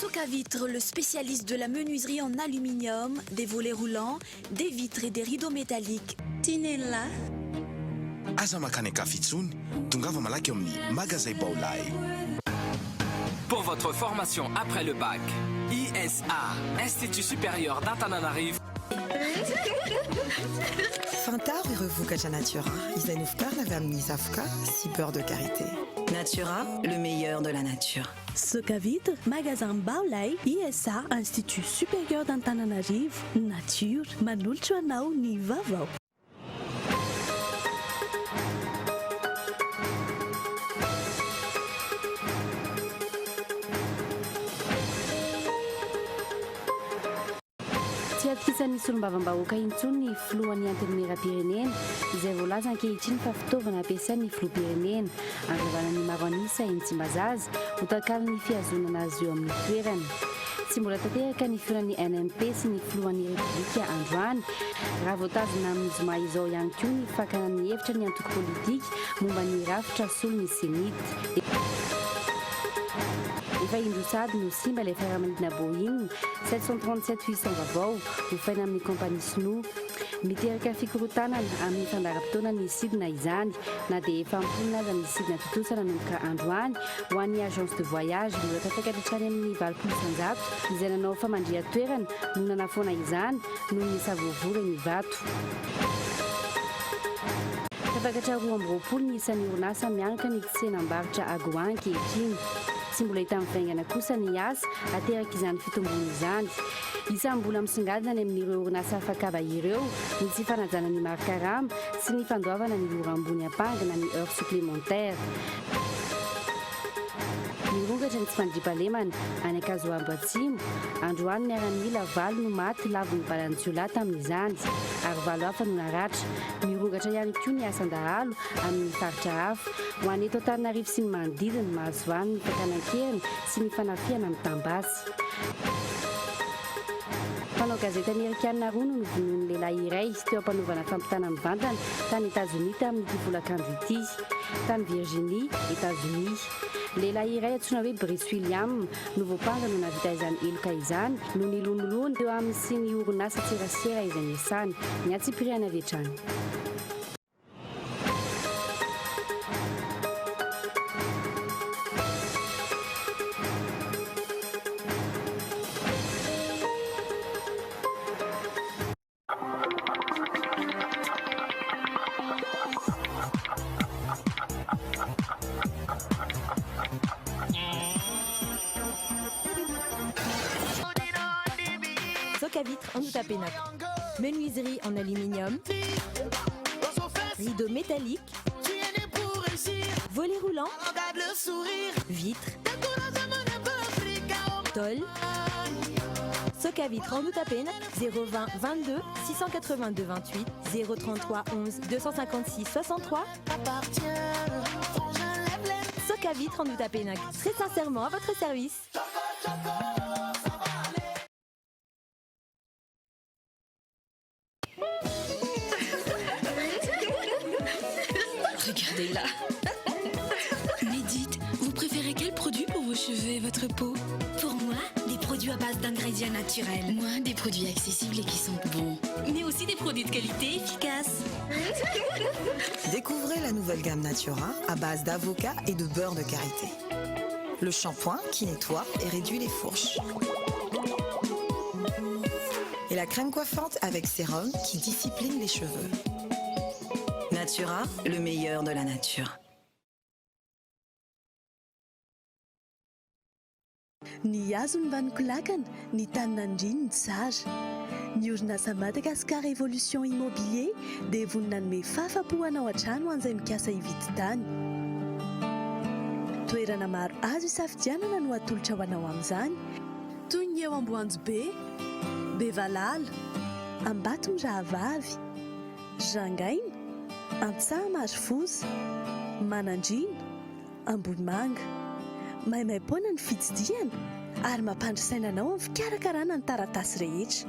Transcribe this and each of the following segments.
Soca Vitre, le spécialiste de la menuiserie en aluminium, des volets roulants, des vitres et des rideaux métalliques. Tinella. Aza makany Kafitsuni, tongava malaky amin'ny magasin Baolay. Pour votre formation après le bac, ISA, Institut supérieur d'Antananarivo. Fantar Vokatra Natura, Isanufkar Navamni Zafka, 6 beurre de karité. Natura, le meilleur de la nature. Soca Vitre, magasin Baolay, ISA, Institut supérieur d'Antananarivo, nature, manolotra anao ny vaovao. Tsy atokisany solombavam-bahoaka intsony ny filohan'ny antenimieram-pirenena izay voalaza ankehitriny fa fitaovana ampiasain'ny filoha-pirenena andravana ny maro anisa eny Tsimbazaza ho takaliny fiazonana azy eo amin'ny toerana. Tsy mbola tanteraka ny filohan'ny NMP sy ny filohan'ny Repoblika androany raha voatazana amin'ny zoma izao ihany koa ny fakana ny hevitra ny antoko politika momba ny rafitra solon'ny senita. Efa indosady no simba ilay fiaramanidina Boeing 737-800 vaovao hofaina amin'ny kompania Snow. Miteraka fikorotanana amin'ny fandaram-potoana ny sidina izany na dia efa amponina aza ny sidina totosana nanomboka androany ho an'ny agence de voyage mbola tafakatra hatrany amin'ny 20% izay nanao famandria-toerana no nanafoana izany noho ny savoavory ny vato. Tafakatra 2 ny isan'ny orinasa mianaka ny tsenam-barotra Agoan ankehitriny. Tsy mbola hita mivaingana kosa ny asa ateraka izany fitombony izany. Isam-bola misongadina ny amin'ireo orinasa afakaba ireo ny tsy fanajana ny markarama sy ny fandoavana ny ora ambony ampangana ny heure supplémentaire. Nirongatra ny tsy fandriampahalemana any Ankazoambo Atsimo, androany miaramila valo no maty lavon'ny balantsiolà tamin'izany ary valo hafa no naratra. Nirongatra ihany koa ny asan-dahalo amin'ny faritra hafa ho any eto Antananarivo sy ny manodidina mahazoany ny fakanan-keriny sy ny fanafiana amin'ny tambasy. Mpanao gazety amerikanina roa no novonoan'ny lehilahy iray teo ampanaovana fampitana mivantana tany Etazonia tamin'ity volakandro ity, tany Virginie, Etazonia. Lehilahy iray antsoina hoe Brice William no voapanga no navita izany eloka izany no nilonolony teo amin'ny sy ny orinasa tserasera izay niasany. Ny Atsipiriana avy hatrany. Soca Vitre en Outapénac. Menuiserie en aluminium. Rideaux métalliques. Volets roulants. Vitres. Tôle. Soca Vitre en Outapénac. 020 22 682 28 033 11 256 63. Soca Vitre en Outapénac. Très sincèrement à votre service. Regardez-la. Mais dites, vous préférez quel produit pour vos cheveux et votre peau? Pour moi, des produits à base d'ingrédients naturels. Moi, des produits accessibles et qui sont bons. Mais aussi des produits de qualité efficaces. Découvrez la nouvelle gamme Natura à base d'avocat et de beurre de karité. Le shampoing qui nettoie et réduit les fourches. Et la crème coiffante avec sérum qui discipline les cheveux. Natura, le meilleur de la nature. Ny hazo ny vaniko lakana, ny taninandriny ny tsara. Ny orinasa Madagascar Évolution Immobilier dia vonina nome fahafapo hanao an-trano an'izay mikasa hividy tany. Toerana maro azo isafidianana no atolotra ho anao amin'izany, toy ny eo Amboanjobe, Bevalala, Ambatondrahavavy, Jangaina, Antsahamarofoza, Manandrina, Ambohimanga. Maimaimpona ny fitsidiana ary mampandrisaina anao amin'ny fikarakarana ny taratasy rehetra.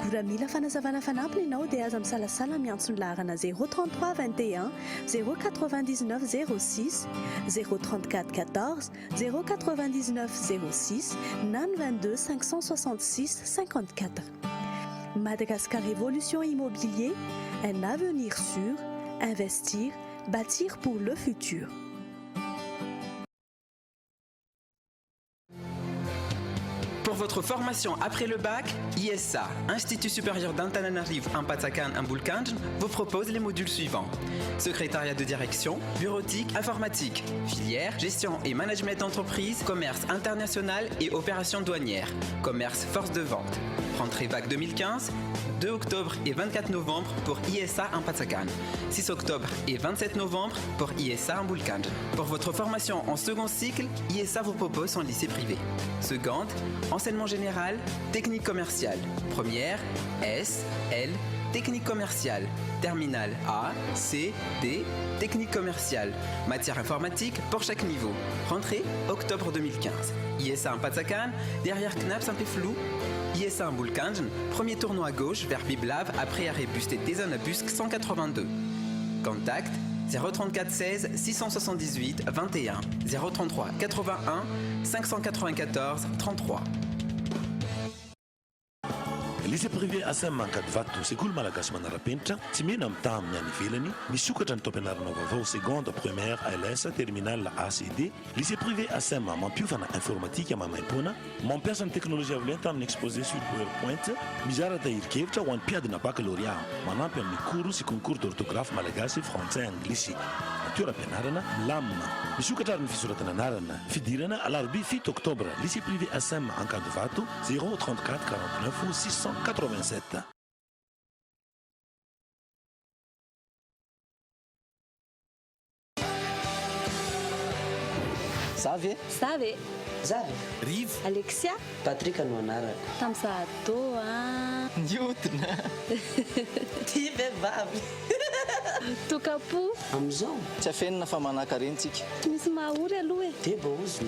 Gora mila fanazavana fanampiny ianao dia aza misalasala miantsony laharana 033 21 099 06 034 14 099 06 na 22 566 54. Madagascar Révolution Immobilier, un avenir sûr, investir, bâtir pour le futur. Pour votre formation après le bac, ISA, Institut supérieur d'Antananarivo Ampatsakan Ambulkanj, vous propose les modules suivants. Secrétariat de direction, bureautique, informatique, filière, gestion et management d'entreprise, commerce international et opérations douanières, commerce force de vente. Rentrée bac 2015, 2 octobre et 24 novembre pour ISA Ampatsakan, 6 octobre et 27 novembre pour ISA Ambulkanj. Pour votre formation en second cycle, ISA vous propose son lycée privé. Seconde, enseignement général, technique commerciale. Première, S, L, technique commerciale. Terminale A, C, D, technique commerciale. Matière informatique pour chaque niveau. Rentrée, octobre 2015. ISA Ampatsakan, derrière Knaps un peu flou. ISA Ambulkanj, premier tournant à gauche vers Biblav après arrêt Busté Tézanabusque 182. Contact 034 16 678 21 033 81 594 33. Lycée privé ASM Mankadvato, sekoly malagasy manara-penitra, tsy mena mitaha amin'ny any ivelany, misokatra ny taom-pianarana vaovao seconde, première, ALS, terminale, ACD. Lycée privé ASM mampiofana informatika mamaim-poana, mampiasa ny teknôlôjia avolenta amin'ny exposé sur PowerPoint, mizara tahiri-kevitra ho an'ny mpiadina baccalauréat, manampy amin'ny cours sy concours d'orthographe malagasy, français, anglisy. Toeram-pianarana milamina, misokatra ary ny fisoratana anarana, fidirana alarobia 7 octobre, lycée privé ASM Ankadvato, 034 49 687. Savy? Savy. Zavy. Rive. Alexia. Patrika no anarana. Tamsato Newton. Ty vehivavy. Tokapo. Amizao. Tsy afenina fa manankarentsika. Misy mahory aloha e. Deba ozy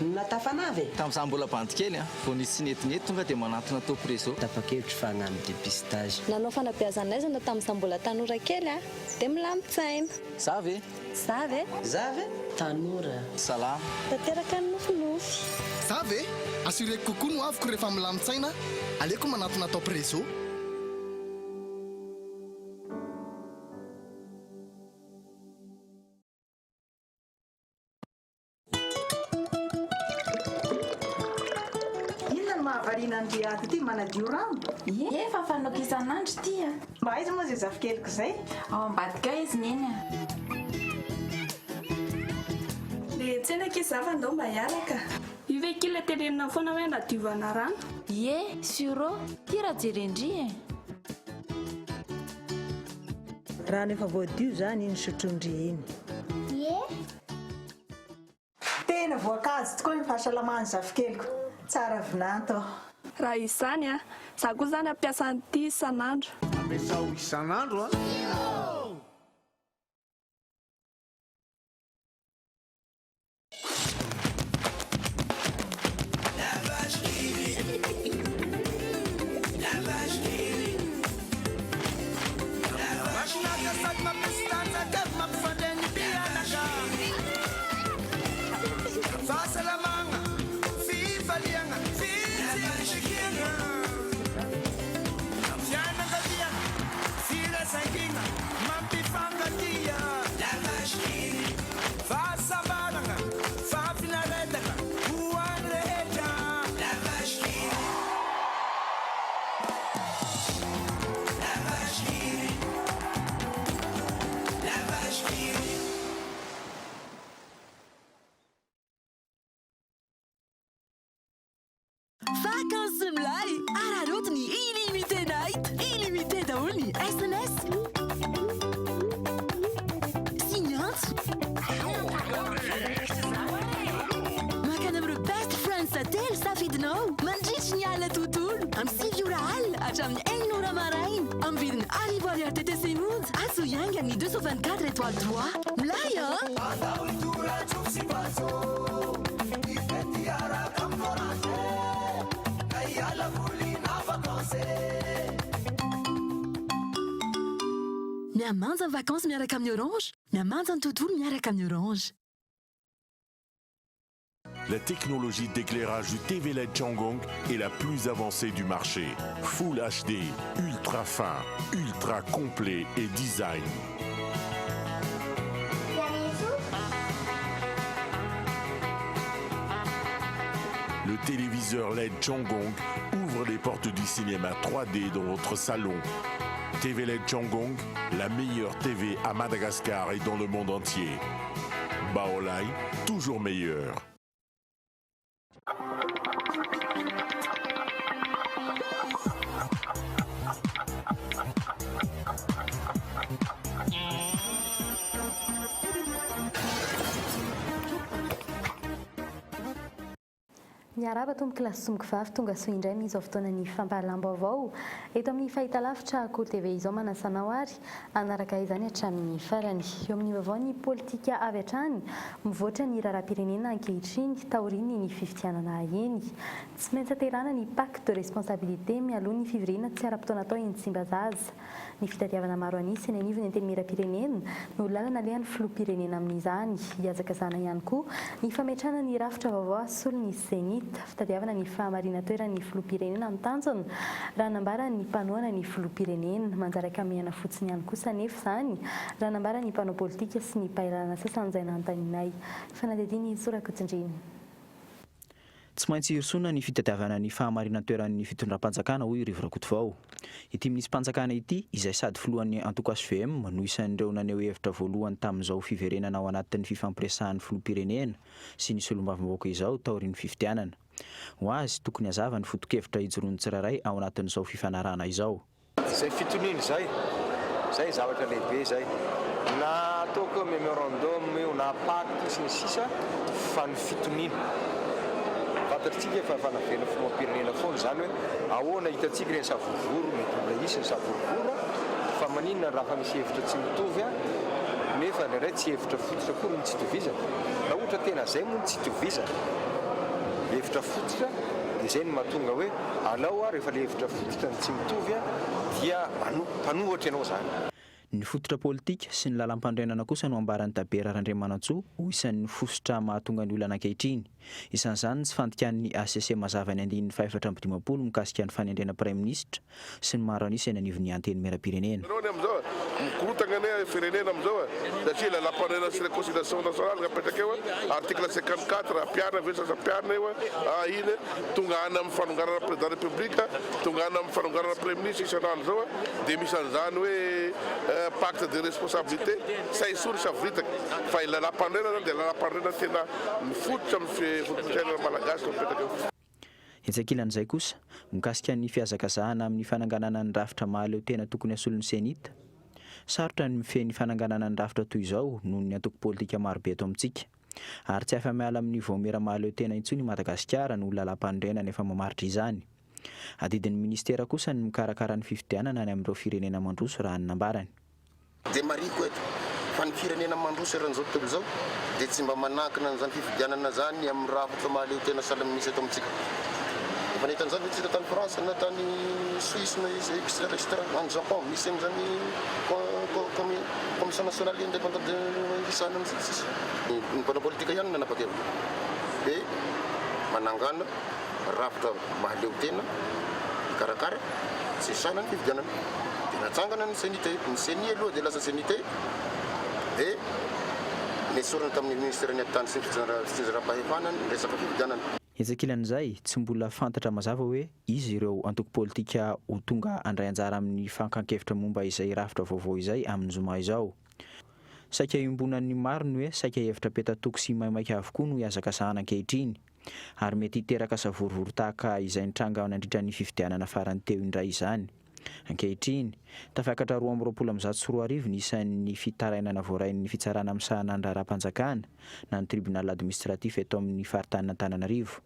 ny natafanavy. Tamin'izaho mbola bantikely vao nisy sinetiny tonga dia manatona topo réseau. Tapa-kevitra fa hagnano dépistage. Nanao fanabeazanaizana tamin'izaho mbola tanora kely dia milamin-tsaina. Zavy. Zavy. Zavy. Tanora. Salama. Tanteraka ny nofinofy. Zavy. Assureko kokoa no aviko rehefa milamin-tsaina. Aleko manatona top réseau. Mahavarian'Andriaty ty manadio rano. Efa fanoko isan'andro tya. Mba aiza moa zay zafikeliko zay? Ao ambadika izy neny. Le tsena ke zava ndao mba hiaraka. Io ve kila terenina foana hoe nadiovana rano? Ie, suro, ty raha jerendry. Rano efa voadio zany iny sotrondry iny. Tena voankazo tokoa ny fahasalamany zafikeliko. Tsara vinanto. Raha izany za koa zany ampiasa an'ity isan'andro. Ampiasa isan'andro Vacances mlay, araroto ny illimité night, illimité daholo ny SMS. Signante. Makana amin'ireo best friends telo safidinao, mandritry ny alina tontolo, amin'ny 6 ora alina hatramin'ny 1 ora maraina, amin'ny vidiny arivo ariary TTC monja, azo ianga ny 224 étoiles 3. Mlay hein? Miamanja en vacances miaraka amin'ny Orange. Miamanja ny tontolo miaraka amin'ny Orange. La technologie d'éclairage du TV LED Changgong est la plus avancée du marché. Full HD, ultra fin, ultra complet et design. Le téléviseur LED Changgong ouvre les portes du cinéma 3D dans votre salon. TV LED Changgong, la meilleure TV à Madagascar et dans le monde entier. Baolai, toujours meilleur. Miaraba tomboky lasomboky vavy tonga soa indray mizao fotoana ny fampahalambo avao eto amin'ny fahitalavitra Cour TV izao manasanao ary anaraka izany hatramin'ny farany. Eo amin'ny vaovao ny politika avy hatrany mivoatra ny raharaham-pirenena ankehitriny taoriny ny fifidianana eny. Tsy maintsy aterana ny pacte de responsabilité mialoha ny fivoriana tsy ara-potoana atao eny Tsimbazaza. Ny fitadiavana maro anisy ny anivony antenimieram-pirenena no lalana lehan'ny filoham-pirenena amin'izany. Hiazakazana ihany koa ny fametrahana ny rafitra vaovao solon'ny Zénith fitadiavana ny fahamarina toeran'ny filoham-pirenena amin'ny tanjona raha nambara ny mpanohana ny filoham-pirenena manjaraka amihana fotsiny ihany kosa nefa izany raha nambara ny mpanao politika sy ny mpahilalana sasany izay nantaninay. Fanadidiny Sorakotondriny. Tsy maintsy hirosona ny fitadiavana ny fahamarina toeran'ny fitondram-panjakana hoy Rivrakoto vao. Ity ministry mpanjakana ity izay sady filohan'ny Antoko SVM no isan'ireo naneho hevitra voalohany tamin'izao fiverenana ao anatin'ny fifampiresahan'ny filoham-pirenena sy ny solombavambaoaka izao taorian'ny fifidianana. Ho azy tokony hazava ny foto-kevitra hijoroan'ny tsirairay ao anatin'izao fifanarahana izao. Izay fitoniny zay zavatra lehibe zay. Na ataoko memorandum io na pacte sy ny sisa fa ny fitonina. Fantatsika fa fanavena filoham-pirenena foana zany hoe ahoana hitatsika ireny savovoro mety mbola isy ny savovoro fa maninona raha fa misy hevitra tsy mitovy nefa ndraindray tsy hevitra fototra koa ny tsy itovizana. Raha ohatra tena zay moa ny tsy itovizana hevitra fototra dia zay no mahatonga hoe alao rehefa le hevitra fototra ny tsy mitovy dia mpanohatra ianao zany. Ny fototra politika sy ny lalam-pandrenana kosa no ambaran'ny Dabera Randriamanantsoa ho isan'ny fototra mahatonga ny olana ankehitriny. Isan'izany tsy fandikan'ny ACC mazava ny 450 mikasika ny fanendrena Prime Ministre sy ny maro anisy eny anivon'ny antenimieram-pirenena. Mikorotana ny firenena amizao satria lalam-pandrenana sy réconciliation nationale rapetraka eo article 54 ampiana vesasampiana eo iny tonga any amin'ny fanongarana président république tonga any amin'ny fanongarana Prime Ministre isan'andro zao dia misy an'izany hoe pacte de responsabilité sa isoro savritaka fa lalam-pandrenana dia lalam-pandrenana tena mifototra amin'ny fototrainana malagasy rapetraka eo. Hetsakilan'izay kosa mikasika ny fiazakazahana amin'ny fananganana ny rafitra mahaleo tena tokony asolon'ny Senita. Sarotra ny mifehy ny fananganana ny rafitra toy izao noho ny antoko politika marobe eto amintsika. Ary tsy afa-miala amin'ny vaomera mahaleo tena intsony Madagasikara no lalam-pandrenana efa mamaritra izany. Adidin'ny ministera kosa ny mikarakara ny fifidianana any amin'ireo firenena mandroso raha ny nambarany. Dia mariko eto fa ny firenena mandroso eran'izao tontolo izao dia tsy mba manakina n'izany fifidianana zany amin'ny rafitra mahaleo tena sahala misy eto amintsika. Efa nahita an'izany tsy tany France na tany Suisse na extra any Japon misy an'izany commission nationale indépendante de l'État na justice. Ny mpanao politika ihany nanapa-kevitra dia manangana rafitra mahaleo tena karakara sy sana ny fifidianana dia natsangana ny Senité ny Seni aloha dia lasa Senité dia nesorana tamin'ny ministère ny tany sy fitsinjara-pahefana ny resaka fifidianana. Hetsakilan'izay tsy mbola fantatra mazava hoe izy ireo antoko politika ho tonga andray anjara amin'ny fankankevitra momba izay rafitra vaovao izay amin'ny zoma izao. Saika iombonan'ny mariny hoe saika hevitra petatoko sy maimaika avokoa no hiazakazahana ankehitriny ary mety hiteraka savorovory tahaka izay nitranga nandritra ny fifidianana farany teo indray izany. Ankehitriny tafiakatra 2024 ny isan'ny fitarainana voarain'ny fitsarana amin'ny sahanan'ny raharaham-panjakana na ny tribunal administratif eto amin'ny faritany Antananarivo.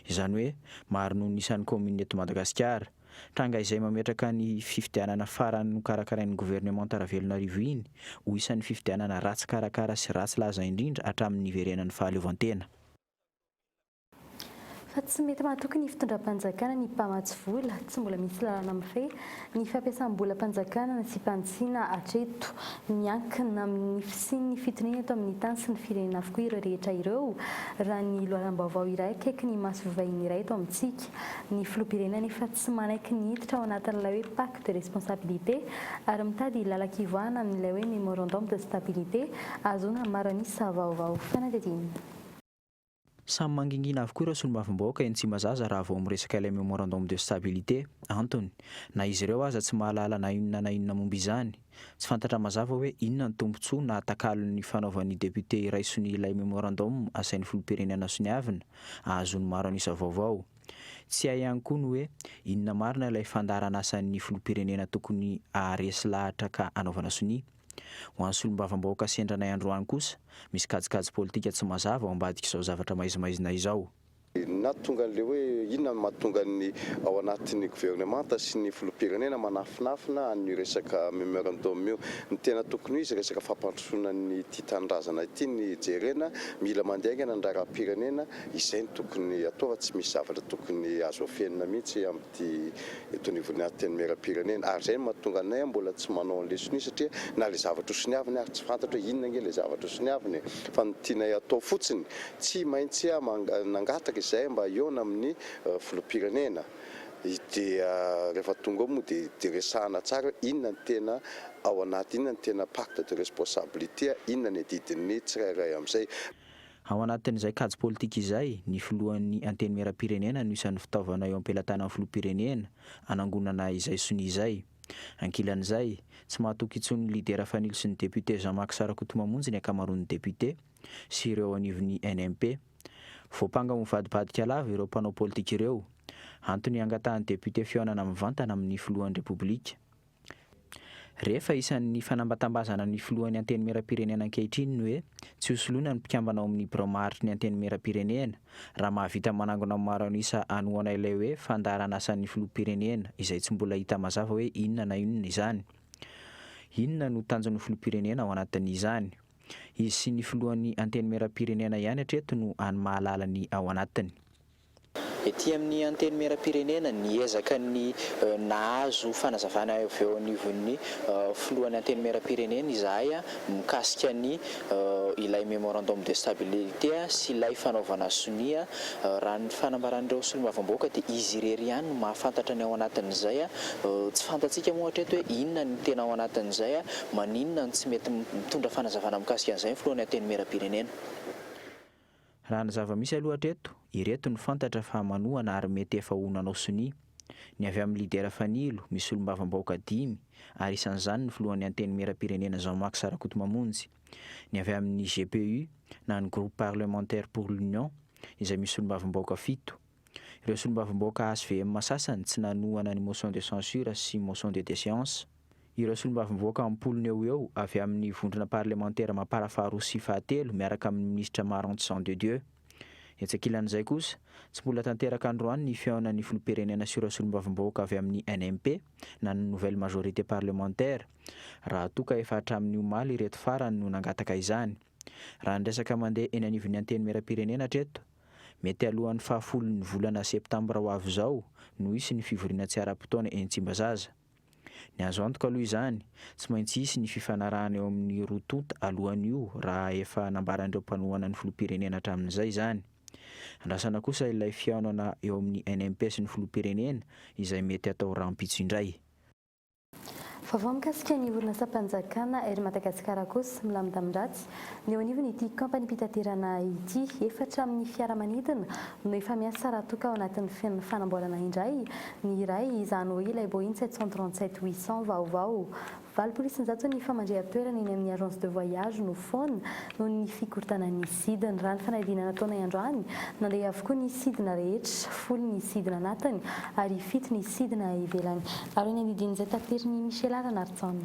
Izany hoe maro noho ny isan'ny commune eto Madagasikara tranga izay mametraka ny fifidianana farany no karakarain'ny gouvernement Taravelonarivo iny ho isan'ny fifidianana ratsy karakara sy ratsy laza indrindra hatramin'ny iverenan'ny fahaleovantena. fa tsy mety mahatoky ny fitondram-panjakana ny mpamatsy vola tsy mbola misy lalana mifehy ny fampiasam-bolam-panjakana sy mpantsiana hatreto miankina amin'ny fisian'ny fitonena eto amin'ny tany sy ny firenena avokoa ireo rehetra ireo raha ny loharam-baovao iray akaiky ny masovovainy iray eto amintsika ny filoham-pirenena efa tsy manaiky ny hiditra ao anatin'ilay hoe pacte de responsabilité ary mitady lalakivoahana amin'ilay hoe mémorandum de stabilité azona maro anisa vaovao fanadidiny. Samy mangingina avokoa ireo solombavambahoaka eny Tsimbazaza raha vao miresaka ilay mémorandum de stabilité antony na izy ireo aza tsy mahalala na inona momba izany tsy fantatra mazava hoe inona ny tombontsoa na atakalon'ny fanaovan'ny député raisony ilay mémorandum asain'ny filoham-pirenena soniavina ahazony maro anisa vaovao. Tsy hay ihany koa ny hoe inona marina ilay fandarana asan'ny filoham-pirenena tokony aharesy lahatra ka anaovana sonia. Ho an'ny solombavambahoaka sendranay androany kosa misy kajikajy politika tsy mazava ao ambadika izao zavatra maizimaizina izao. Na tonga an'ilay hoe inona no mahatonga ny ao anatin'ny gouvernemanta sy ny filoham-pirenena manafinafina ny resaka mémorandum io. Ny tena tokony izy resaka fampandrosoana ny ity tanindrazana ity ny jerena mila mandeha ny andraram-pirenena izay ny tokony atao fa tsy misy zavatra tokony azo afenina mihitsy amin'ity eto anivon'ny antenimieram-pirenena ary izay no mahatonga anay mbola tsy manao an'ilay sonia satria na ilay zavatra soniaviny ary tsy fantatra inona nge ilay zavatra soniaviny fa ny tianay atao fotsiny tsy maintsy nangataka izay mba iona amin'ny filoham-pirenena dia rehefa tonga ao moa dia resahana tsara inona ny tena ao anaty inona ny tena pacte de responsabilité inona ny didiny tsirairay amin'izay. Ao anatin'izay kajy politika izay ny filohan'ny antenimieram-pirenena no isan'ny fitaovana eo am-pelantanan'ny filoham-pirenena anangonana izay sonia izay. Ankilan'izay tsy mahatoky intsony ny lidera fanilo sy ny député Jean-Marc Sarakotomamonjy ny akamaroan'ny député sy ireo anivon'ny NMP. Voapanga mivadibadika lava ireo mpanao politika ireo antony angatahan'ny député fionana mivantana amin'ny filohan'ny repoblika. Rehefa isan'ny fanambatambazana ny filohan'ny antenimieram-pirenena ankehitriny ny hoe tsy hosoloina ny mpikambana ao amin'ny bromaritry ny antenimieram-pirenena raha mahavita manangona maro anisa anoana ilay hoe fandarana asan'ny filoham-pirenena izay tsy mbola hita mazava hoe inona na inona izany. Inona no tanjon'ny filoham-pirenena ao anatin'izany? Izy sy ny filohan'ny antenimieram-pirenena ihany hatreto no any mahalala ny ao anatiny. Ety amin'ny antenimieram-pirenena niezaka ny nahazo fanazavana avy eo anivon'ny filohan'ny antenimieram-pirenena izahay mikasika ny ilay mémorandum de stabilité sy ilay fanaovana sonia raha ny fanambaran'ireo solombavambahoaka dia izy irery ihany no mahafantatra ny ao anatin'izay tsy fantatsika moa hatreto hoe inona ny tena ao anatin'izay maninona ny tsy mety mitondra fanazavana mikasika an'izay ny filohan'ny antenimieram-pirenena. Raha ny zava-misy aloha hatreto ireto ny fantatra fa manohana ary mety efa ho nanao sonia ny avy amin'ny lidera fanilo misy solombavambahoaka 5 ary isan'izany ny filohan'ny antenimieram-pirenena Jean-Marc Sarakotomamonjy, ny avy amin'ny GPU na ny groupe parlementaire pour l'union izay misy solombavambahoaka 7. Ireo solombavambahoaka HVM sasany tsy nanohana ny motion de censure sy motion de déchéance. Ireo solombavambahoaka ampolony eo avy amin'ny vondrona parlementaire mamparafaharoa sy fahatelo miaraka amin'ny ministre Maranty Jean de Dieu. Etsakilan'izay kosa tsy mbola tanteraka androany ny fihaonan'ny filoham-pirenena sy ireo solombavambahoaka avy amin'ny NMP na ny nouvelle majorité parlementaire raha toka efa hatramin'ny omaly ireto farany no nangataka izany. Raha ny resaka mandeha eny anivon'ny antenimieram-pirenena hatreto mety alohan'ny 10 volana septambra ho avy izao no isy ny fivoriana tsy ara-potoana eny Tsimbazaza. Ny azo antoka aloha izany tsy maintsy isy ny fifanarahana eo amin'ny rotonta alohan'io raha efa nambaran'ireo mpanohana ny filoham-pirenena hatramin'izay izany. Andrasana kosa ilay fihaonana eo amin'ny NMP sy ny filoham-pirenena izay mety atao rampitso indray. Vaovao mikasika ny orinasa-mpanjakana ery Madagasikara kosa milamindamindrantsy ny eo anivony ity kampany-pitaterana ity efatra amin'ny fiaramanidina no efa miasa raha toka ao anatin'ny fanamboarana indray ny iray izany hoe ilay Boeing 737-800 vaovao. 9% ny famandriham-toerana eny amin'ny agence de voyage no foana noho ny fikortana ny sidina. Raha ny fanadinana nataonay androany nandeha avokoa ny sidina rehetra 10 ny sidina anatiny ary 7 ny sidina ivelany. Ary ny andidin'izay tateriny Michel Aranartson.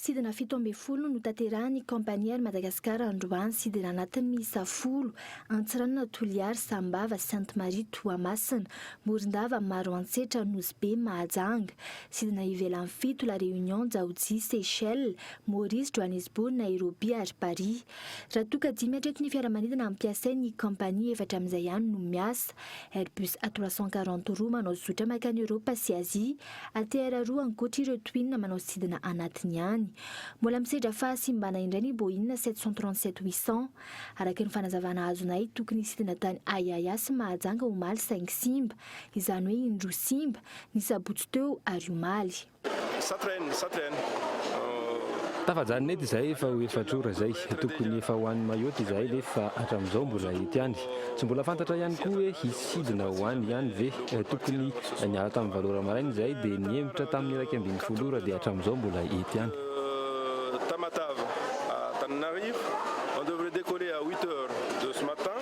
sidina 17 no tanterahany kompaniary Madagasikara androany sidina anatiny miisa 10 Antsiranana, Toliary, Sambava, Sainte-Marie, Toamasina, Morondava, Maroantsetra, Nosy-Be, Mahajanga. Sidina ivelan'ny 7 La Réunion, Djaoudji, Seychelles, Maurice, Johannesburg, Nairobi ary Paris. Raha toa ka 10 hatreto ny fiaramanidina ampiasainy kompania 4 amin'izay ihany no miasa. Airbus A340 manao zotra makany Europa sy Asia, ATR 2 ankoatra ireo twin manao sidina anatiny ihany. Mbola misedra fahasimbana indray ny Boeing 737-800. Araka ny fanazavana azonay, tokony sidina tany Ayaya sy Mahajanga omaly 5 simba, izany hoe indroa simba, ny sabotsy teo ary omaly. Tafajanona eto izay efa ho efatrora izay, tokony efa hoan'ny mayoty izay nefa hatramin'izao mbola ety ihany. Tsy mbola fantatra ihany koa hoe hisidina hoany ihany ve, tokony niala tamin'ny valora maraina izay dia niembotra tamin'ny iraika ambin'ny folo ora dia hatramin'izao mbola ety ihany. Tamatave à Tananarive, on devrait décoller à 8h de ce matin,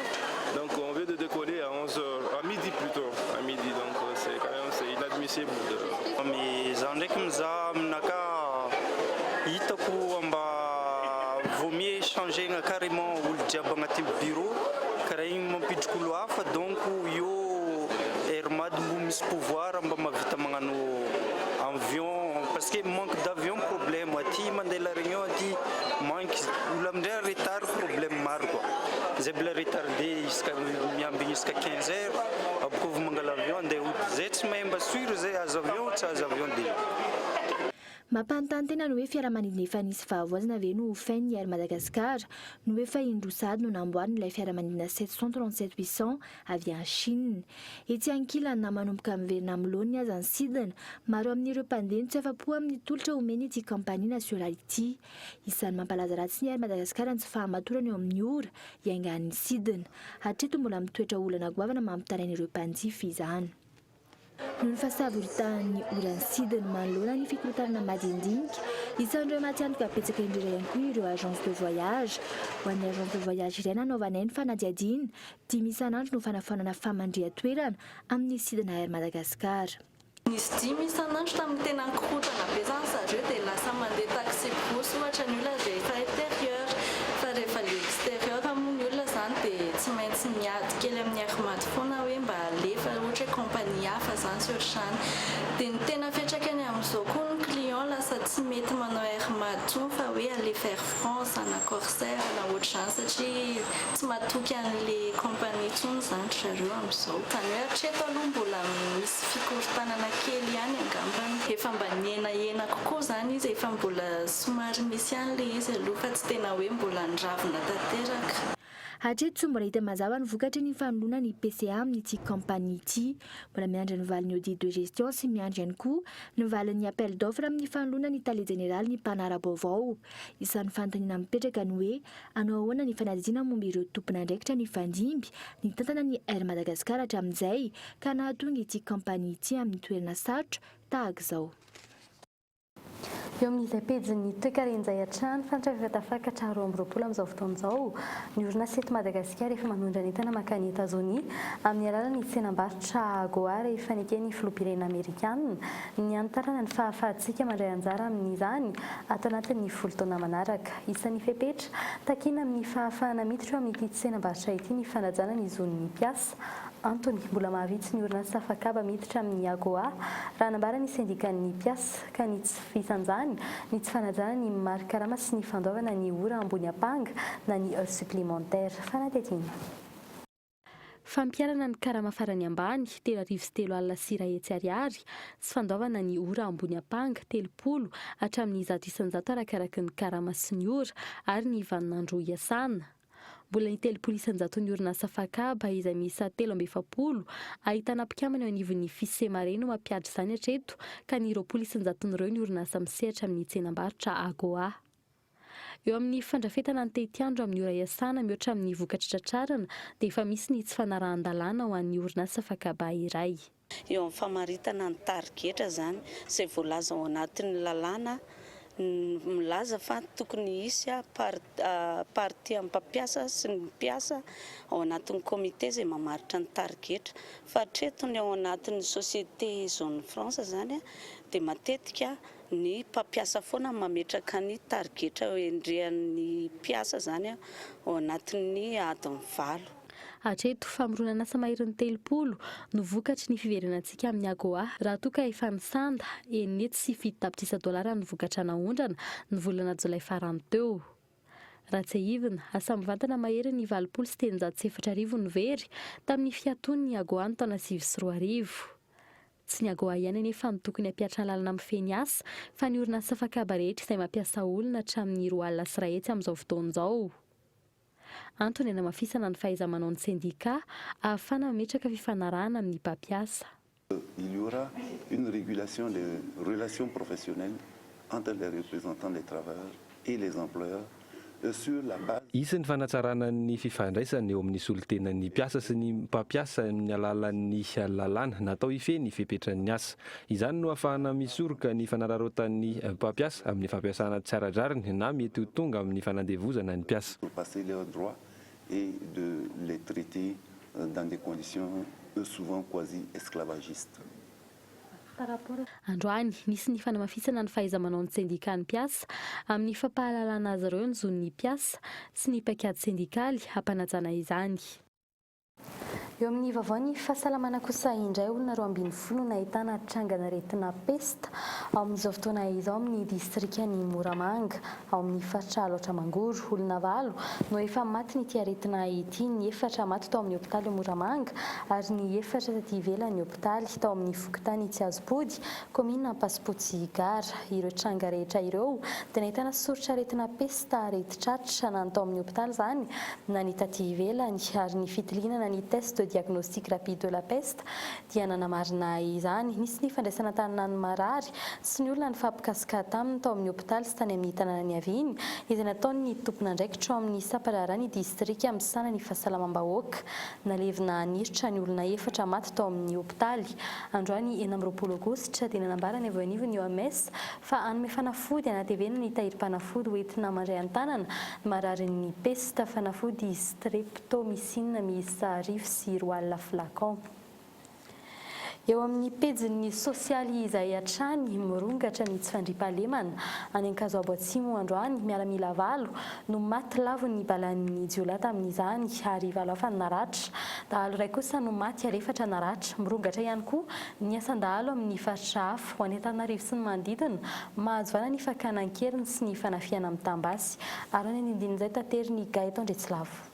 donc on vient de décoller à 11h, à midi plutôt, à midi, donc c'est quand même c'est inadmissible. Mais hitako mba vaut mieux changer carrément olo jiaby agnaty bureau karaha igny mampidriky olo hafa donc io Hermad mbo misy pouvoir mba mahavita magnano avion parce que manque d'avion problème aty mandeha la réunion aty manque olo amindray retard problème maro quoi zay mbola retardé isaka miambigny isaka 15 heures aboko vao mangala avion andeha zay tsy mahay mba sûr zay azo avion tsy azo avion dia Mampanontany tena no hoe fiaramanidina efa nisy fahavoazana ve no hofain'ny Air Madagascar no efa indrosady no namboariny ilay fiaramanidina 737-800 avy any Chine. Ety ankilany na manomboka miverina amin'ny laony aza ny sidina, maro amin'ireo mpandeha tsy afa-po amin'ny tolotra omeny ity kompania nasionaly ity. Isan'ny mampalaza ratsy ny Air Madagascar ny tsy fahamatorany eo amin'ny ora iaingan'ny sidina. Hatreto mbola mitoetra olana goavana mampitaraina ireo mpanjifa izany. Noho ny fahasabotan'ny oran'ny sidina manoloana ny fikorotanana madindinika, isan'ireo matiantoka betsaka indrindra ihany koa ireo agence de voyage. Ho an'ny agence de voyage iray nanaovanay ny fanadihadiana 10 isan'andro no fanafanana famandria-toerana amin'ny sidina Air Madagascar. Nisy 10 isan'andro tamin'ny tena ankorotana be zany zareo dia lasa mandeha taxi bus ohatra ny olona rehefa intérieur fa rehefa le extérieur amin'ny olona zany dia tsy maintsy miady kely amin'ny Hermad foana hoe mba alefa ohatra kompania hafa zany surchan dia ny tena fiantraikany amin'izao koa ny client lasa tsy mety manao Hermad tsony fa hoe alefa Air France na Corsair na ohatr'izany satria tsy matoky an'le kompania tsony zany zareo amin'izao. Zany hoe hatreto aloha mbola misy fikorotanana kely ihany angambany, efa mba nienahena kokoa zany izy, efa mbola somary misy an'le izy aloha fa tsy tena hoe mbola ndravina tanteraka. Hatreto tsy mbola hita mazava ny vokatry ny fanoloana ny PCA amin'ity kompania ity. Mbola miandry ny valin'ny audit de gestion sy miandry ihany koa ny valin'ny appel d'offre amin'ny fanoloana ny tale général ny mpanara-baovao. Isan'ny fanontaniana mipetraka ny hoe anao ahoana ny fanadina momba ireo tompona andraikitra ny fandimby ny tantana ny Air Madagascar hatramin'izay ka nahatonga ity kompania ity amin'ny toerana sarotra tahaka izao. Eo amin'izay pejin'ny toekaren'izay hatrany fantatra efa tafakatra 2020 amin'izao fotoan'izao ny orinasa eto Madagasikara efa manondra entana makany Etazonia amin'ny alalan'ny tsenam-barotra AGOA rehefa nikeny filoham-pirenena Amerikanina ny anotarana ny fahafahantsika mandray anjara amin'izany ato anatin'ny folo taona manaraka. Isan'ny fepetra takina amin'ny fahafahana miditra amin'ity tsenam-barotra ity ny fanajana ny zon'ny mpiasa. Antony mbola mahavitsy ny orinasa fakaba miditra amin'ny AGOA raha nambara ny syndikan'ny mpiasa ka ny tsy fisanjany ny tsy fanajana ny marikarama sy ny fandovana ny ora ambony apanga na ny heure supplémentaire. Fanadihadiana. Fampiarana ny karama farany ambany 3 alina sy 1 hetsy ariary sy fandovana ny ora ambony apanga 30 hatramin'ny 100 isanjato arakaraky ny karama sy ny ora ary ny vaninandro iasana. Mbola ny 30 isanjato ny orinasa fakaba izay miisa 370 ahitana mpikamana eo anivon'ny fisemare no mampiadry izany hatreto ka ny 20 isanjaton'ireo ny orinasa misehatra amin'ny tsenam-barotra AGOA. Eo amin'ny fandrafetana ny tehitiandro amin'ny ora iasana mihoatra amin'ny vokatra tratrarana dia efa misy ny tsy fanarahan-dalàna ho an'ny orinasa fakaba iray. Eo amin'ny famaritana ny tarigetra zany izay voalaza ao anatin'ny lalàna milaza fa tokony hisy party amin'ny mpampiasa sy ny mpiasa ao anatin'ny komite izay mamaritra ny tarigetra fa hatreto ny ao anatin'ny société zone France zany dia matetika ny mpampiasa foana mametraka ny tarigetra endrean'ny mpiasa zany ao anatin'ny adiny 7. Hatreto famoronana asa maherin'ny 3 no vokatry ny fiverenantsika amin'ny AGOA raha toa ka efa nisanda enety sy $7 ny vokatra naondrana ny volana Jolay farany teo. Raha tsy ahivina, asa mivantana mahery ny 704,000 ny very tamin'ny fiatoan'ny AGOA ny taona 2024. Tsy ny AGOA ihany anefa no tokony hampiatra ny lalana amin'ny feny asa fa ny orinasa fakaba rehetra izay mampiasa olona hatramin'ny 2 alina sy 1 hetsy amin'izao fotoana izao. Antony hanamafisana ny fahaiza-manao ny sendika ahafana mametraka fifanarahana amin'ny mpampiasa. Il y aura une régulation des relations professionnelles entre les représentants des travailleurs et les employeurs sur la base. Isy ny fanatsarana ny fifandraisana eo amin'ny solotenan'ny mpiasa sy ny mpampiasa amin'ny alalan'ny lalàna natao hifehy ny fipetran'ny asa. Izany no ahafahana misoroka ny fanararotan'ny mpampiasa amin'ny fampiasana tsara-draviny na mety ho tonga amin'ny fanandevozana ny mpiasa. Pour passer leurs droits et de les traiter dans des conditions souvent quasi esclavagistes. Androany nisy ny fanamafisana ny fahaiza-manao ny sendika ny mpiasa amin'ny fampahalalana azy ireo ny zon'ny mpiasa sy ny paikady sendikaly hampanajana izany. Eo amin'ny vavaon'ny fahasalamana kosa indray olona 12 no nahitana trangana retina pesta ao amin'izao fotoana izao amin'ny distrikan'ny Moramanga ao amin'ny faritra Alaotra Mangoro. Olona 8 no efa maty n'ity aretina ity, ny 4 maty tao amin'ny hopitaly Moramanga ary ny 4 taty ivelan'ny hopitaly tao amin'ny Fokotany Tsiazipody, komina Pasipotsy Gara. Ireo tranga rehetra ireo dia nahitana soritra aretina pesta retitratra na tao amin'ny hopitaly zany na ny taty ivelany, ary ny fitilinana ny test de diagnostic rapide de la peste dia nanamarina izany. Nisy ny fandraisana tanana ny marary sy ny olona ny fampikasika taminy tao amin'ny hopitaly sy tany amin'ny tanàna ny Aviny izay nataony tompon'andraikitra ao amin'ny Sapararany distrikaamisana ny fahasalamam-bahoaka. Nalevina niritra ny olona 4 maty tao amin'ny hopitaly. Androany 20 Aogositra dia nanambarany avy anivony eo MS fa hanome fanafody anatevena ny tahiry-panafody hoentina mandray an-tanana mararin'ny pesta, fanafody streptomycine miisa 10 sy 2 alina flacon. Eo amin'ny pejin'ny sosialy izay hatrany mirongatra ny tsy fandriam-pahalemana any Ankazo Atsimo androany miaramila 8 no maty lavo ny balan'ny jiolahy tamin'izany ary 7 hafa naratra. Dahalo iray kosa no maty ary 4 naratra. Mirongatra ihany koa ny asan-dahalo amin'ny faritra hafa ho any Antananarivo sy ny manodidina mahazo vana ny fakanan-keriny sy ny fanafiana amin'ny Tambasy. Ary any andindin'izay tateriny Gaetan Ndretsilavo.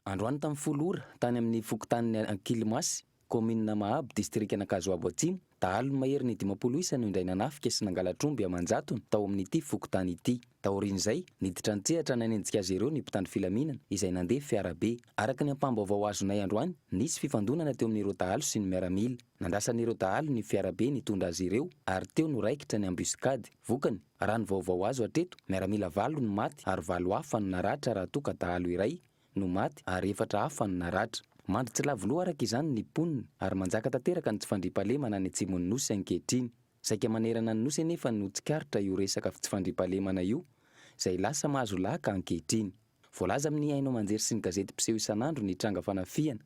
Androany tamin'ny 10 ora tany amin'ny Fokotanin'ny Ankilimasy, komina Mahabo, distrikana Ankazo Atsimo, dahalo mahery ny 50 isa no indray nanafika sy nangalatromby amanjatony tao amin'ity Fokotany ity. Taorian'izay niditra nitsehatra nanenjika azy ireo ny mpitandro filaminana izay nandeha fiarabe. Araka ny ampambaovao azonay androany, nisy fifandonana teo amin'ireo dahalo sy ny miaramila. Nandrasan'ireo dahalo ny fiarabe nitondra azy ireo ary teo no raikitra ny ambuskady. Vokany, raha ny vaovao azo hatreto, miaramila 8 no maty ary 8 hafa no naratra raha toa ka dahalo iray no maty ary 4 hafa no naratra. Mandry tsy lavo loha araka izany ny ponina ary manjaka tanteraka ny tsy fandriam-pahalemana any atsimon'ny nosy ankehitriny. Saika manerana ny nosy anefa no tsikaritra io resaka tsy fandriam-pahalemana io izay lasa mahazo laka ankehitriny. Voalaza amin'ny haino manjery sy ny gazety mpiseho isan'andro ny tranga fanafiana,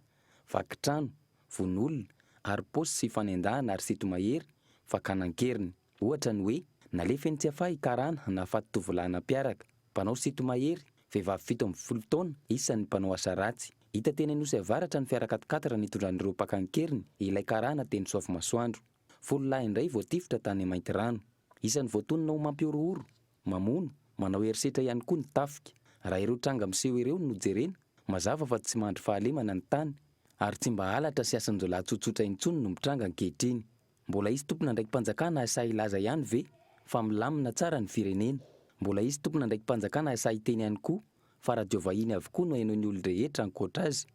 vakitrano, von'olona ary posy sy fanendahana ary sito mahery fakanan-keriny. Ohatra ny hoe nalefa ny tsy afahy karana nahafaty tovolahy nampiaraka, mpanao sito mahery, vehivavy 17 taona isan'ny mpanao asa ratsy. Hita teny Nosy avaratra ny fiara 4x4 nitondran'ireo mpakan-keriny ilay karana teny Soafy Masoandro. Folo lahy indray voatifitra tany Mainty Rano. Isan'ny voatonona ho mampiorohoro, mamono, manao herisetra ihany koa ny tafika. Raha ireo tranga miseho ireo no jerena, mazava fa tsy mandry fahalemana ny tany ary tsy mba halatra sy asan-jolahy tsotsotra intsony no mitranga ankehitriny. Mbola izy tompon'andraiki-panjakana asa ilaza ihany ve fa milamina tsara ny firenena. Mbola izy tompon'andraiki-panjakana asa iteny ihany koa fa radio vahiny avokoa no haino ny olon-drehetra ankoatra azy.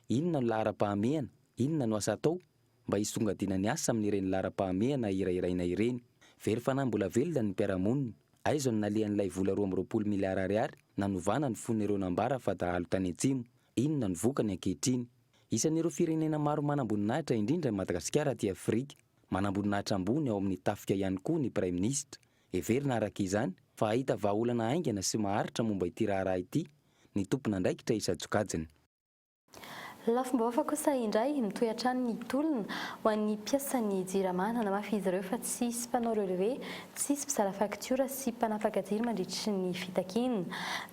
Inona no lahara-pahamehana, inona no asa atao mba hisongadina ny asa amin'ireny lahara-pahamehana irairaina ireny. Very fanahy mbola velona ny mpiaramonina. Aizo ny nalehan'ilay vola 20 miliara ariary nanovana ny fon'ireo nambara fa dahalo tany Atsimo. Inona ny vokany ankehitriny? Isan'ireo firenena maro manamboninahitra indrindra Madagasikara aty Afrika. Manamboninahitra ambony ao amin'ny tafika ihany koa ny Prime Ministre. Everina araka izany fa ahita vahaolana aingana sy maharitra momba ity raharaha ity ny tompon'andraikitra Isa Jokajiny. Lafim-baovaka kosa indray mitohy hatrany ny tolona ho an'ny mpiasan'ny jirama nanamafy izy ireo fa tsy hisy mpanao relevé, tsy hisy mpizara faktura sy mpanapaka jiro mandritry ny fitakinana.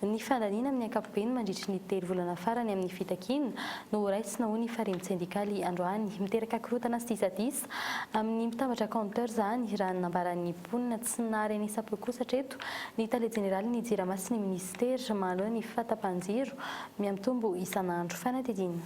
Ny fandaniana amin'ny ankapobeny mandritry ny 3 volana farany amin'ny fitakinana no raisina ho ny farem-tsendikaly androany. Miteraka korotana sy disadisa amin'ny mitambatra compteur zany raha nambaran'ny mponina tsy nahary anisapolo kosa hatreto ny tale jeneraly ny jirama sy ny ministera manoloana ny fahatapahan-jiro miamitombo isan'andro. Fanatedina.